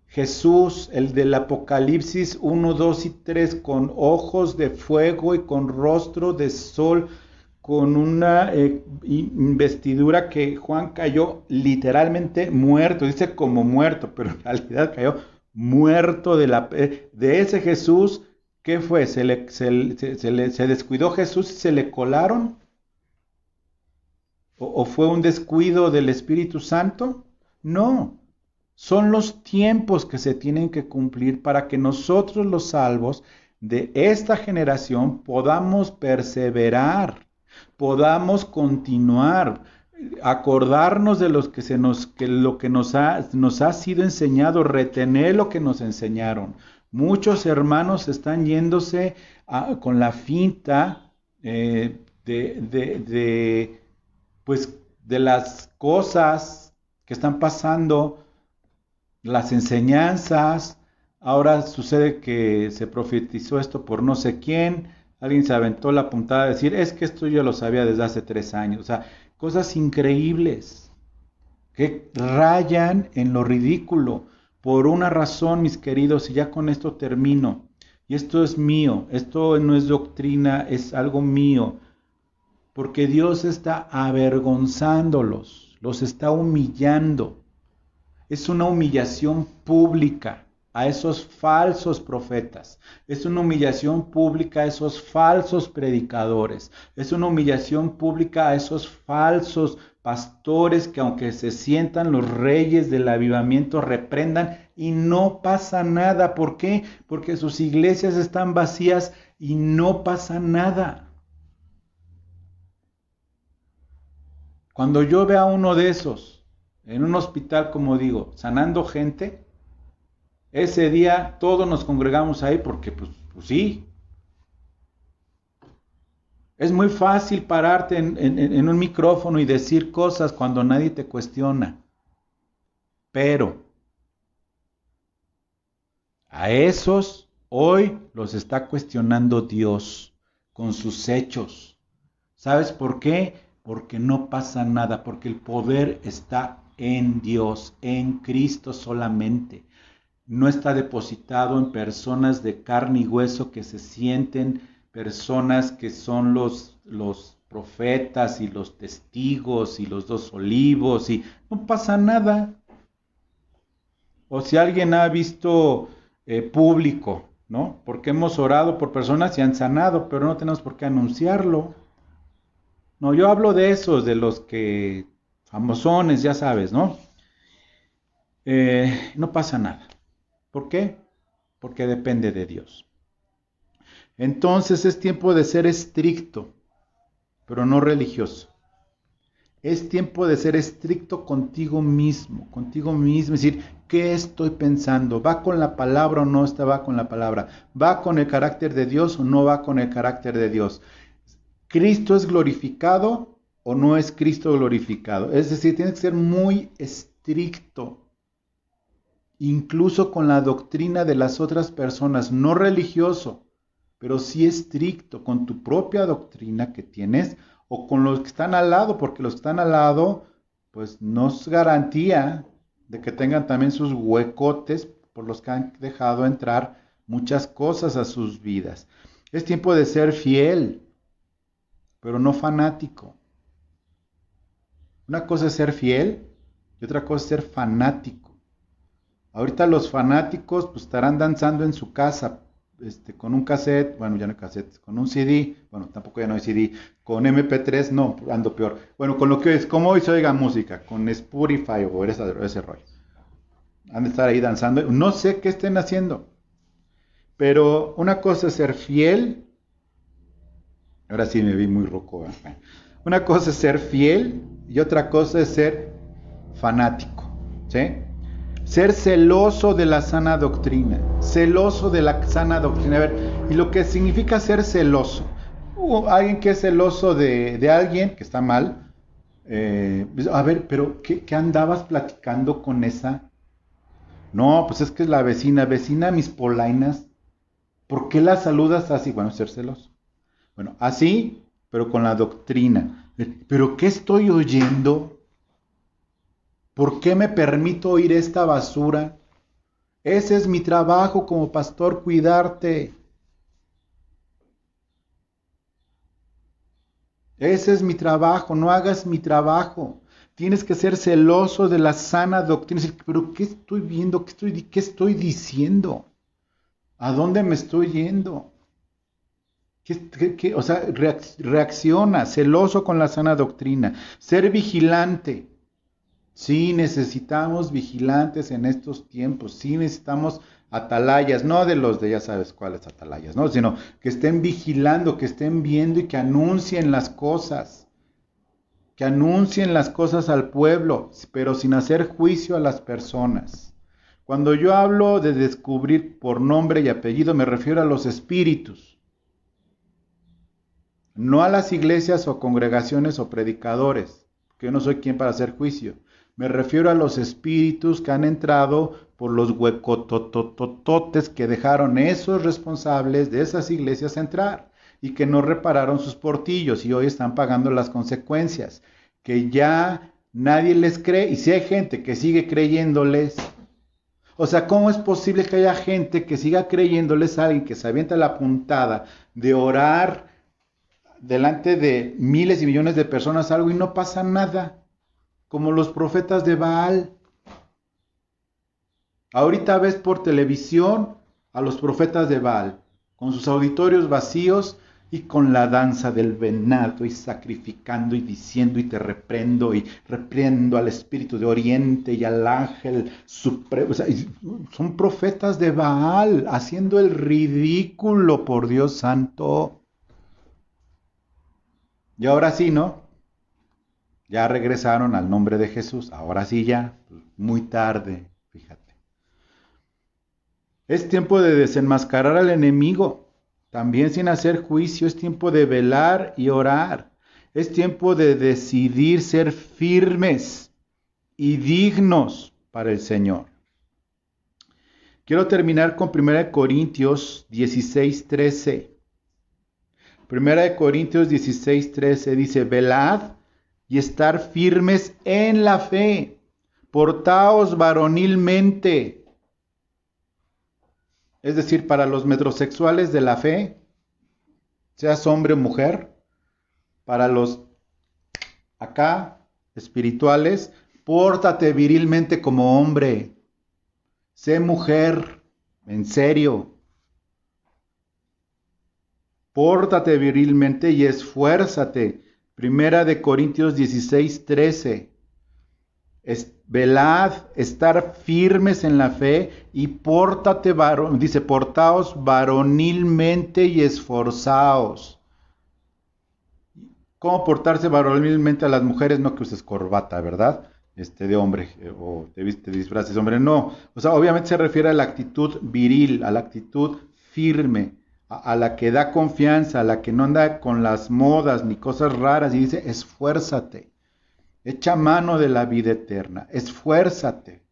Jesús, el del Apocalipsis 1, 2 y 3, con ojos de fuego y con rostro de sol, con una investidura que Juan cayó literalmente muerto? Dice como muerto, pero en realidad cayó muerto de ese Jesús. ¿Qué fue? ¿Se descuidó Jesús y se le colaron? ¿O fue un descuido del Espíritu Santo? No. Son los tiempos que se tienen que cumplir para que nosotros, los salvos de esta generación, podamos perseverar, podamos continuar, acordarnos de lo que nos ha sido enseñado, retener lo que nos enseñaron. Muchos hermanos están yéndose con la finta pues de las cosas que están pasando las enseñanzas. Ahora sucede que se profetizó esto por no sé quién, alguien se aventó la puntada de decir, es que esto yo lo sabía desde hace 3 años. O sea, cosas increíbles que rayan en lo ridículo. Por una razón, mis queridos, y ya con esto termino. Y esto es mío, esto no es doctrina, es algo mío. Porque Dios está avergonzándolos, los está humillando. Es una humillación pública a esos falsos profetas. Es una humillación pública a esos falsos predicadores. Es una humillación pública a esos falsos pastores que aunque se sientan los reyes del avivamiento, reprendan y no pasa nada. ¿Por qué? Porque sus iglesias están vacías y no pasa nada. Cuando yo vea a uno de esos en un hospital, como digo, sanando gente, ese día todos nos congregamos ahí porque, pues sí. Es muy fácil pararte en un micrófono y decir cosas cuando nadie te cuestiona. Pero a esos hoy los está cuestionando Dios con sus hechos. ¿Sabes por qué? Porque no pasa nada, porque el poder está en Dios, en Cristo solamente. No está depositado en personas de carne y hueso que se sienten personas que son los profetas y los testigos y los 2 olivos y no pasa nada. O si alguien ha visto público, ¿no? Porque hemos orado por personas y han sanado, pero no tenemos por qué anunciarlo. No, yo hablo de esos, de los que famosones, ya sabes, ¿no? No pasa nada. ¿Por qué? Porque depende de Dios. Entonces es tiempo de ser estricto, pero no religioso. Es tiempo de ser estricto contigo mismo, es decir, ¿qué estoy pensando? ¿Va con la palabra o no va con la palabra? ¿Va con el carácter de Dios o no va con el carácter de Dios? ¿Cristo es glorificado o no es Cristo glorificado? Es decir, tienes que ser muy estricto, incluso con la doctrina de las otras personas, no religioso, pero sí estricto con tu propia doctrina que tienes o con los que están al lado, porque los que están al lado, pues no es garantía de que tengan también sus huecotes por los que han dejado entrar muchas cosas a sus vidas. Es tiempo de ser fiel, pero no fanático. Una cosa es ser fiel y otra cosa es ser fanático. Ahorita los fanáticos pues estarán danzando en su casa, con un cassette, bueno, ya no hay cassette, con un CD, bueno, tampoco ya no hay CD, con MP3, no, ando peor. Bueno, con lo que es, como hoy se oiga música, con Spotify o ese rollo. Han de estar ahí danzando, no sé qué estén haciendo, pero una cosa es ser fiel, ahora sí me vi muy roco, ¿eh? Una cosa es ser fiel y otra cosa es ser fanático, ¿sí? Ser celoso de la sana doctrina, celoso de la sana doctrina. A ver, y lo que significa ser celoso. Alguien que es celoso de alguien que está mal. A ver, pero ¿qué andabas platicando con esa? No, pues es que es la vecina mis polainas. ¿Por qué la saludas así? Bueno, ser celoso. Bueno, así, pero con la doctrina. ¿Pero qué estoy oyendo? ¿Por qué me permito oír esta basura? Ese es mi trabajo como pastor, cuidarte. Ese es mi trabajo, no hagas mi trabajo. Tienes que ser celoso de la sana doctrina. Pero ¿qué estoy viendo? ¿Qué estoy diciendo? ¿A dónde me estoy yendo? O sea, reacciona, celoso con la sana doctrina. Ser vigilante. Sí, necesitamos vigilantes en estos tiempos, sí necesitamos atalayas, no de los de ya sabes cuáles atalayas, ¿no? Sino que estén vigilando, que estén viendo y que anuncien las cosas al pueblo, pero sin hacer juicio a las personas. Cuando yo hablo de descubrir por nombre y apellido, me refiero a los espíritus, no a las iglesias o congregaciones o predicadores, que yo no soy quien para hacer juicio. Me refiero a los espíritus que han entrado por los huecototototes que dejaron esos responsables de esas iglesias entrar y que no repararon sus portillos y hoy están pagando las consecuencias. Que ya nadie les cree y si hay gente que sigue creyéndoles. O sea, ¿cómo es posible que haya gente que siga creyéndoles a alguien que se avienta la puntada de orar delante de miles y millones de personas algo y no pasa nada? Como los profetas de Baal. Ahorita ves por televisión a los profetas de Baal, con sus auditorios vacíos y con la danza del venado y sacrificando y diciendo y te reprendo y reprendo al espíritu de Oriente y al ángel supremo. O sea, son profetas de Baal haciendo el ridículo, por Dios santo. Y ahora sí, ¿no? Ya regresaron al nombre de Jesús. Ahora sí ya, muy tarde, fíjate. Es tiempo de desenmascarar al enemigo. También sin hacer juicio, es tiempo de velar y orar. Es tiempo de decidir ser firmes y dignos para el Señor. Quiero terminar con 1 Corintios 16:13. 1 Corintios 16:13 dice, velad y estar firmes en la fe, portaos varonilmente. Es decir, para los metrosexuales de la fe, seas hombre o mujer, para los acá espirituales, pórtate virilmente como hombre, sé mujer, en serio. Pórtate virilmente y esfuérzate. 1 Corintios 16:13. Velad, estar firmes en la fe y pórtate dice, portaos varonilmente y esforzaos. ¿Cómo portarse varonilmente a las mujeres? No que uses corbata, ¿verdad? De hombre, o te disfraces de hombre, no. O sea, obviamente se refiere a la actitud viril, a la actitud firme, a la que da confianza, a la que no anda con las modas ni cosas raras y dice, esfuérzate. Echa mano de la vida eterna. Esfuérzate.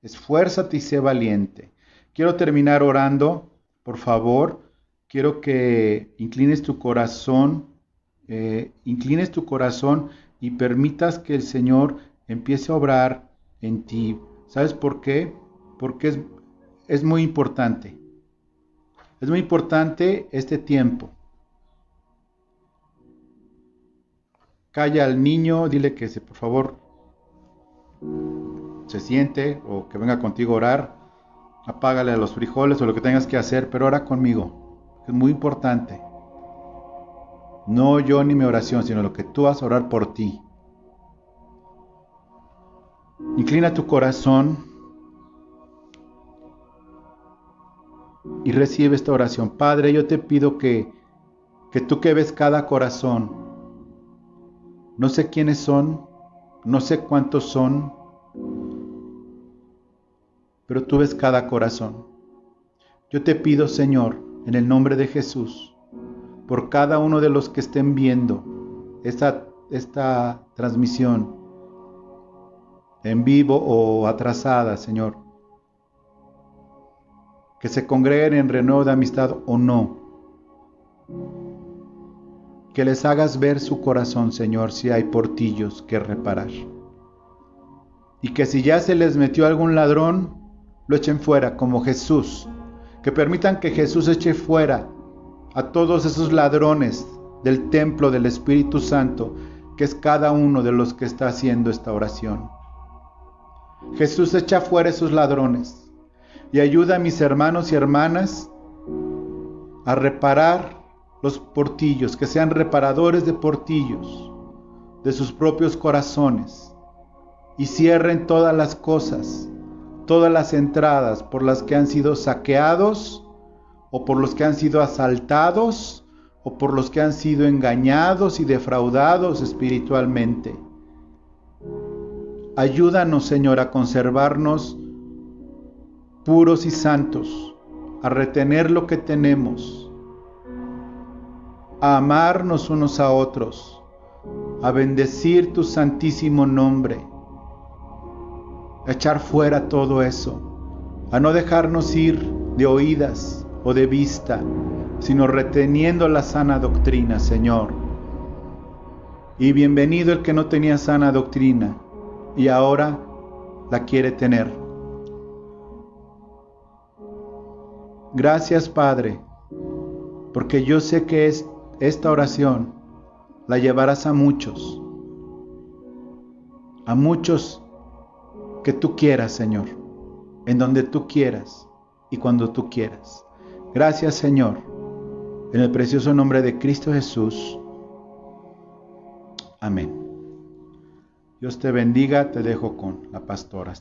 Esfuérzate y sé valiente. Quiero terminar orando. Por favor, quiero que inclines tu corazón. Y permitas que el Señor empiece a obrar en ti. ¿Sabes por qué? Porque es muy importante. Es muy importante este tiempo. Calla al niño, dile que por favor se siente o que venga contigo a orar. Apágale a los frijoles o lo que tengas que hacer, pero ora conmigo. Es muy importante. No yo ni mi oración, sino lo que tú vas a orar por ti. Inclina tu corazón y recibe esta oración. Padre, yo te pido que tú que ves cada corazón, no sé quiénes son, no sé cuántos son, pero tú ves cada corazón. Yo te pido, Señor, en el nombre de Jesús, por cada uno de los que estén viendo esta transmisión en vivo o atrasada, Señor, que se congreguen en renuevo de amistad o no, que les hagas ver su corazón, Señor, si hay portillos que reparar. Y que si ya se les metió algún ladrón, lo echen fuera, como Jesús. Que permitan que Jesús eche fuera a todos esos ladrones del templo del Espíritu Santo, que es cada uno de los que está haciendo esta oración. Jesús, echa fuera esos ladrones y ayuda a mis hermanos y hermanas a reparar los portillos, que sean reparadores de portillos de sus propios corazones y cierren todas las cosas, todas las entradas por las que han sido saqueados o por los que han sido asaltados o por los que han sido engañados y defraudados espiritualmente. Ayúdanos, Señor, a conservarnos puros y santos, a retener lo que tenemos, a amarnos unos a otros, a bendecir tu santísimo nombre a echar fuera todo eso, a no dejarnos ir de oídas o de vista, sino reteniendo la sana doctrina, Señor. Y bienvenido el que no tenía sana doctrina y ahora la quiere tener. Gracias, Padre, porque yo sé que esta oración la llevarás a muchos que tú quieras, Señor, en donde tú quieras y cuando tú quieras. Gracias, Señor, en el precioso nombre de Cristo Jesús. Amén. Dios te bendiga, te dejo con la pastora.